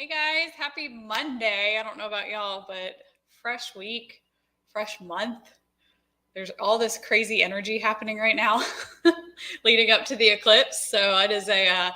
Hey guys, happy Monday. I don't know about y'all, but fresh week, fresh month. There's all this crazy energy happening right now leading up to the eclipse. So it is a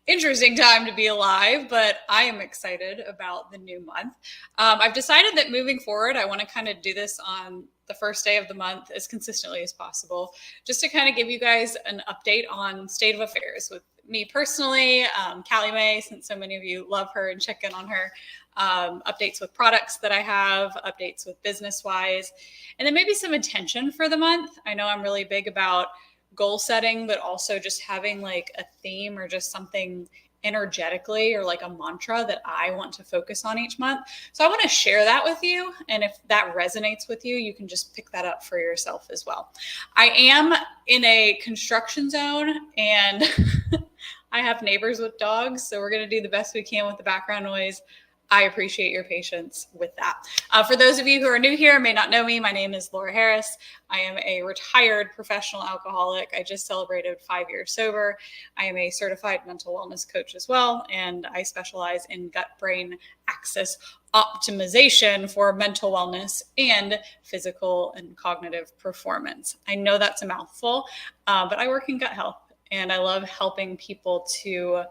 interesting time to be alive, but I am excited about the new month. I've decided that moving forward, I want to kind of do this on the first day of the month as consistently as possible, just to kind of give you guys an update on state of affairs with me personally, Callie Mae, since so many of you love her and check in on her, updates with products that I have, updates with business wise, and then maybe some intention for the month. I know I'm really big about goal setting, but also just having like a theme or just something energetically or like a mantra that I want to focus on each month. So I want to share that with you. And if that resonates with you, you can just pick that up for yourself as well. I am in a construction zone and I have neighbors with dogs. So we're going to do the best we can with the background noise. I appreciate your patience with that. For those of you who are new here, may not know me, my name is Laura Harris. I am a retired professional alcoholic. I just celebrated 5 years sober. I am a certified mental wellness coach as well, and I specialize in gut-brain axis optimization for mental wellness and physical and cognitive performance. I know that's a mouthful, but I work in gut health, and I love helping people to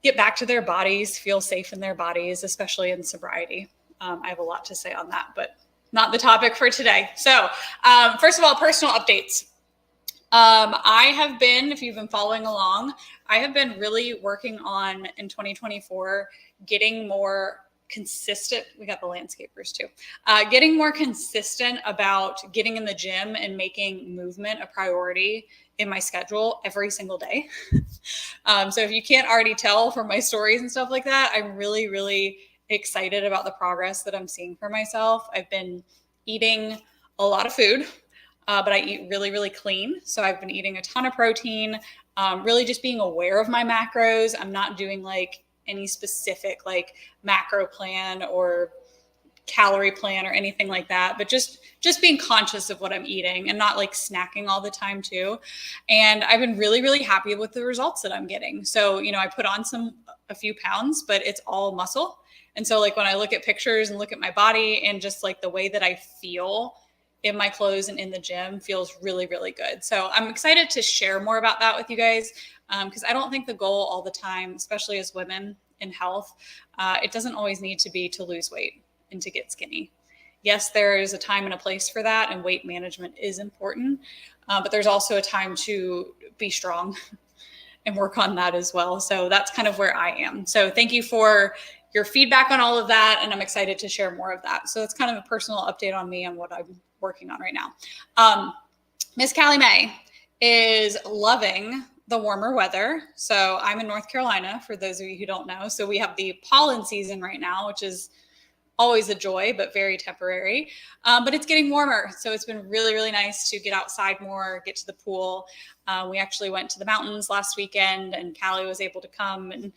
get back to their bodies, feel safe in their bodies, especially in sobriety. I have a lot to say on that, but not the topic for today. So first of all, personal updates. I have been, if you've been following along, I have been really working on in 2024, getting more consistent. We got the landscapers too. Getting more consistent about getting in the gym and making movement a priority in my schedule every single day. So if you can't already tell from my stories and stuff like that, I'm really, really excited about the progress that I'm seeing for myself. I've been eating a lot of food, but I eat really, really clean. So I've been eating a ton of protein, really just being aware of my macros. I'm not doing like any specific like macro plan or calorie plan or anything like that, but just being conscious of what I'm eating and not like snacking all the time too. And I've been really, really happy with the results that I'm getting. So, I put on a few pounds, but it's all muscle. And so like when I look at pictures and look at my body and just like the way that I feel in my clothes and in the gym feels really, really good. So I'm excited to share more about that with you guys. Because I don't think the goal all the time, especially as women in health, it doesn't always need to be to lose weight and to get skinny. Yes, there is a time and a place for that, and weight management is important, but there's also a time to be strong and work on that as well. So that's kind of where I am. So thank you for your feedback on all of that, and I'm excited to share more of that. So it's kind of a personal update on me and what I'm working on right now. Miss Callie Mae is loving the warmer weather. So I'm in North Carolina, for those of you who don't know. So we have the pollen season right now, which is always a joy, but very temporary. But it's getting warmer. So it's been really, really nice to get outside more, get to the pool. We actually went to the mountains last weekend, and Callie was able to come and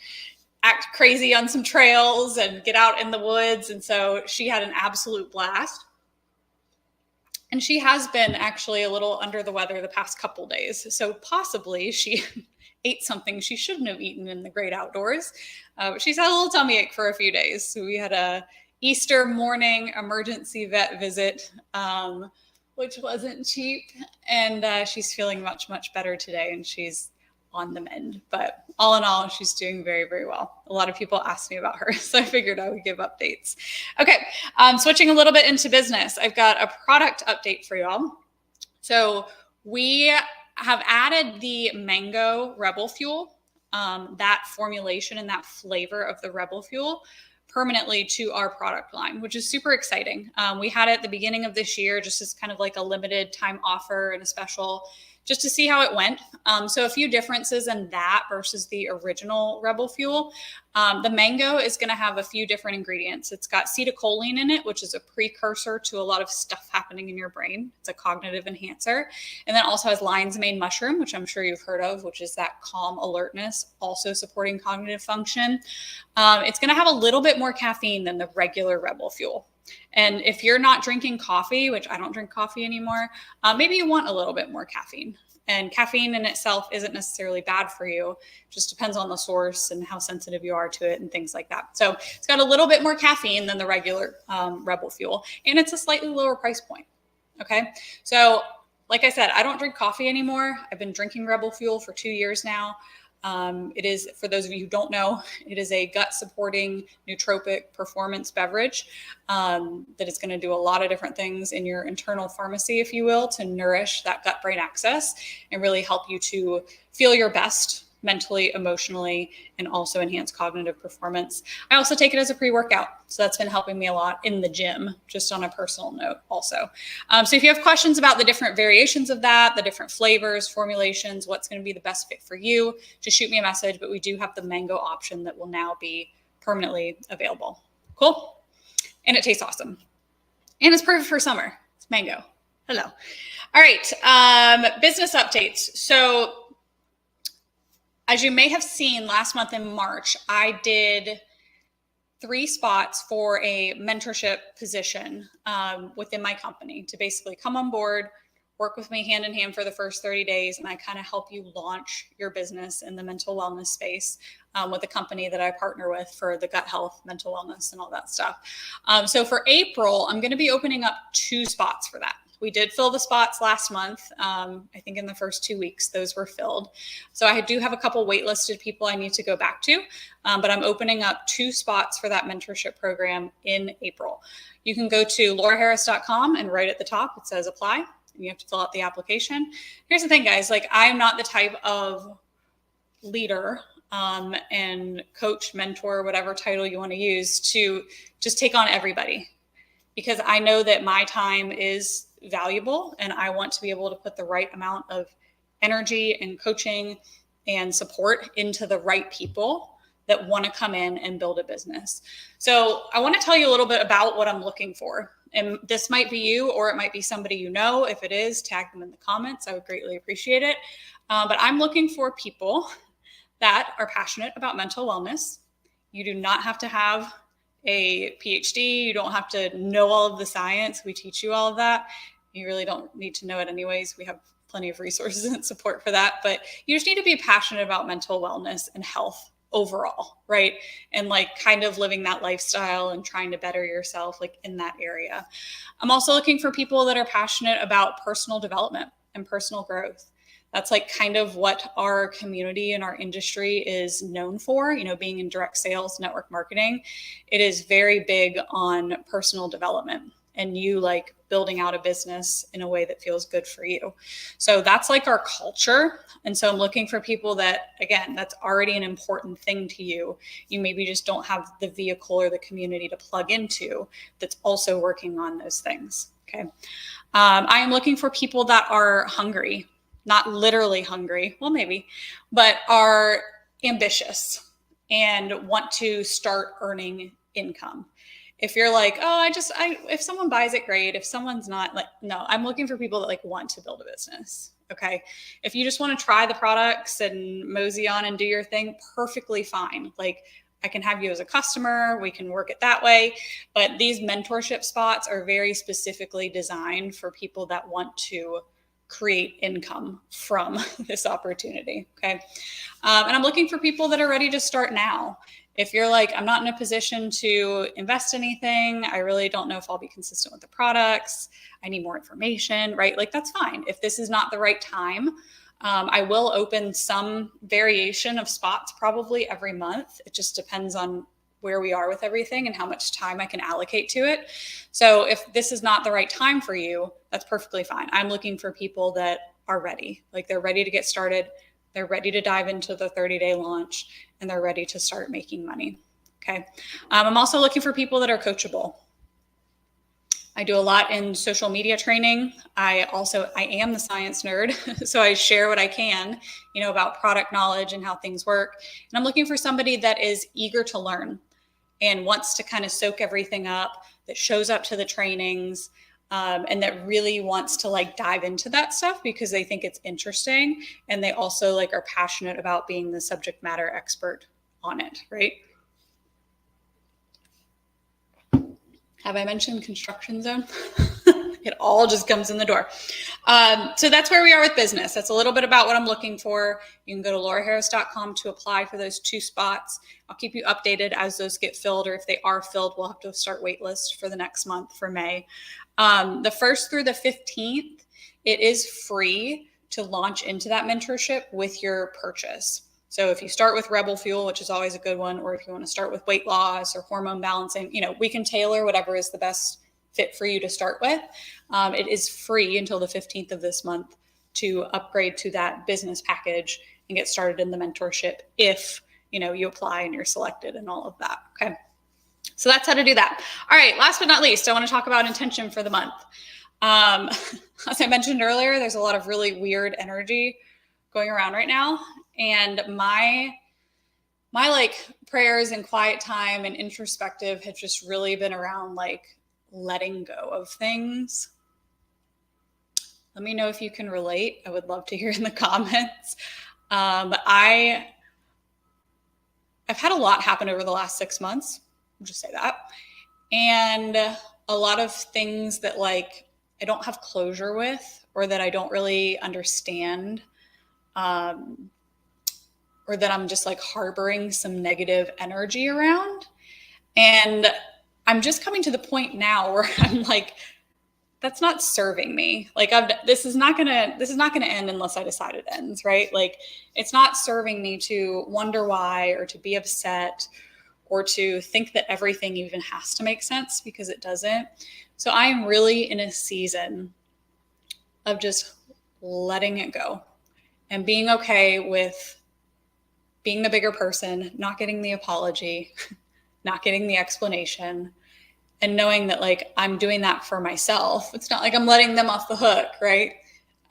act crazy on some trails and get out in the woods. And so she had an absolute blast. And she has been actually a little under the weather the past couple days. So possibly she ate something she shouldn't have eaten in the great outdoors. But she's had a little tummy ache for a few days. So we had a Easter morning emergency vet visit, which wasn't cheap. And she's feeling much, much better today. And she's on the mend. But all in all, she's doing very, very well. A lot of people asked me about her, so I figured I would give updates. Okay, switching a little bit into business. I've got a product update for y'all. So we have added the mango Rebel Fuel, that formulation and that flavor of the Rebel Fuel permanently to our product line, which is super exciting. We had it at the beginning of this year, just as kind of like a limited time offer and a special, just to see how it went. So a few differences in that versus the original Rebel Fuel. The mango is going to have a few different ingredients. It's got acetylcholine in it, which is a precursor to a lot of stuff happening in your brain. It's a cognitive enhancer. And then also has lion's mane mushroom, which I'm sure you've heard of, which is that calm alertness, also supporting cognitive function. It's going to have a little bit more caffeine than the regular Rebel Fuel. And if you're not drinking coffee, which I don't drink coffee anymore, maybe you want a little bit more caffeine. And caffeine in itself isn't necessarily bad for you. It just depends on the source and how sensitive you are to it and things like that. So it's got a little bit more caffeine than the regular Rebel Fuel, and it's a slightly lower price point. Okay. So like I said, I don't drink coffee anymore. I've been drinking Rebel Fuel for 2 years now. It is, for those of you who don't know, it is a gut supporting nootropic performance beverage that is going to do a lot of different things in your internal pharmacy, if you will, to nourish that gut brain axis and really help you to feel your best mentally, emotionally, and also enhance cognitive performance. I also take it as a pre-workout. So that's been helping me a lot in the gym, just on a personal note also. So if you have questions about the different variations of that, the different flavors, formulations, what's going to be the best fit for you, just shoot me a message. But we do have the mango option that will now be permanently available. Cool. And it tastes awesome. And it's perfect for summer. It's mango. Hello. All right. Business updates. So as you may have seen last month in March, I did 3 spots for a mentorship position within my company to basically come on board, work with me hand in hand for the first 30 days, and I kind of help you launch your business in the mental wellness space with a company that I partner with for the gut health, mental wellness, and all that stuff. So for April, I'm going to be opening up 2 spots for that. We did fill the spots last month. I think in the first 2 weeks, those were filled. So I do have a couple waitlisted people I need to go back to, but I'm opening up 2 spots for that mentorship program in April. You can go to lauraharris.com and right at the top, it says apply, and you have to fill out the application. Here's the thing, guys, like I'm not the type of leader and coach, mentor, whatever title you want to use to just take on everybody, because I know that my time is valuable and I want to be able to put the right amount of energy and coaching and support into the right people that want to come in and build a business. So I want to tell you a little bit about what I'm looking for. And this might be you, or it might be somebody you know. If it is, tag them in the comments. I would greatly appreciate it. But I'm looking for people that are passionate about mental wellness. You do not have to have a PhD. You don't have to know all of the science. We teach you all of that. You really don't need to know it anyways. We have plenty of resources and support for that, but you just need to be passionate about mental wellness and health overall, right? And like kind of living that lifestyle and trying to better yourself like in that area. I'm also looking for people that are passionate about personal development and personal growth. That's like kind of what our community and our industry is known for, you know, being in direct sales, network marketing. It is very big on personal development and you like building out a business in a way that feels good for you. So that's like our culture. And so I'm looking for people that, again, that's already an important thing to you. You maybe just don't have the vehicle or the community to plug into that's also working on those things. Okay. I am looking for people that are hungry, not literally hungry, well, maybe, but are ambitious and want to start earning income. If you're like, oh, if someone buys it, great. If someone's not, like, no, I'm looking for people that like want to build a business. Okay. If you just want to try the products and mosey on and do your thing, perfectly fine. Like I can have you as a customer. We can work it that way. But these mentorship spots are very specifically designed for people that want to create income from this opportunity. Okay. And I'm looking for people that are ready to start now. If you're like, I'm not in a position to invest anything, I really don't know if I'll be consistent with the products, I need more information, right? Like that's fine. If this is not the right time, I will open some variation of spots probably every month. It just depends on where we are with everything and how much time I can allocate to it. So if this is not the right time for you, that's perfectly fine. I'm looking for people that are ready, like they're ready to get started. They're ready to dive into the 30-day launch and they're ready to start making money. Okay. I'm also looking for people that are coachable. I do a lot in social media training. I am the science nerd. So I share what I can, about product knowledge and how things work. And I'm looking for somebody that is eager to learn and wants to kind of soak everything up, that shows up to the trainings, and that really wants to like dive into that stuff because they think it's interesting. And they also like are passionate about being the subject matter expert on it, right? Have I mentioned construction zone? It all just comes in the door. So that's where we are with business. That's a little bit about what I'm looking for. You can go to lauraharris.com to apply for those 2 spots. I'll keep you updated as those get filled, or if they are filled, we'll have to start waitlist for the next month for May. The 1st through the 15th, it is free to launch into that mentorship with your purchase. So if you start with Rebel Fuel, which is always a good one, or if you want to start with weight loss or hormone balancing, we can tailor whatever is the best fit for you to start with. It is free until the 15th of this month to upgrade to that business package and get started in the mentorship if you apply and you're selected and all of that. Okay. So that's how to do that. All right. Last but not least, I want to talk about intention for the month. As I mentioned earlier, there's a lot of really weird energy going around right now. And my prayers and quiet time and introspective have just really been around letting go of things. Let me know if you can relate. I would love to hear in the comments. I've had a lot happen over the last 6 months. I'll just say that. And a lot of things that I don't have closure with, or that I don't really understand, or that I'm just harboring some negative energy around. And I'm just coming to the point now where I'm that's not serving me. This is not gonna end unless I decide it ends, right? It's not serving me to wonder why, or to be upset, or to think that everything even has to make sense, because it doesn't. So I am really in a season of just letting it go and being okay with being the bigger person, not getting the apology, not getting the explanation, and knowing that I'm doing that for myself. It's not I'm letting them off the hook, right?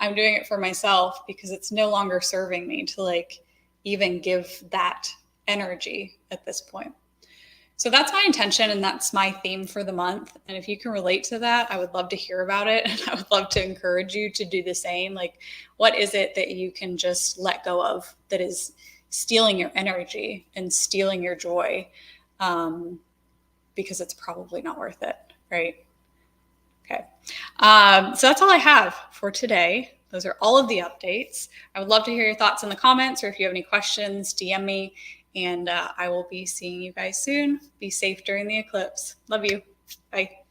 I'm doing it for myself because it's no longer serving me to even give that energy at this point. So that's my intention, and that's my theme for the month. And if you can relate to that, I would love to hear about it. And I would love to encourage you to do the same. What is it that you can just let go of that is stealing your energy and stealing your joy? Because it's probably not worth it, right? Okay. So that's all I have for today. Those are all of the updates. I would love to hear your thoughts in the comments, or if you have any questions, DM me, and I will be seeing you guys soon. Be safe during the eclipse. Love you. Bye.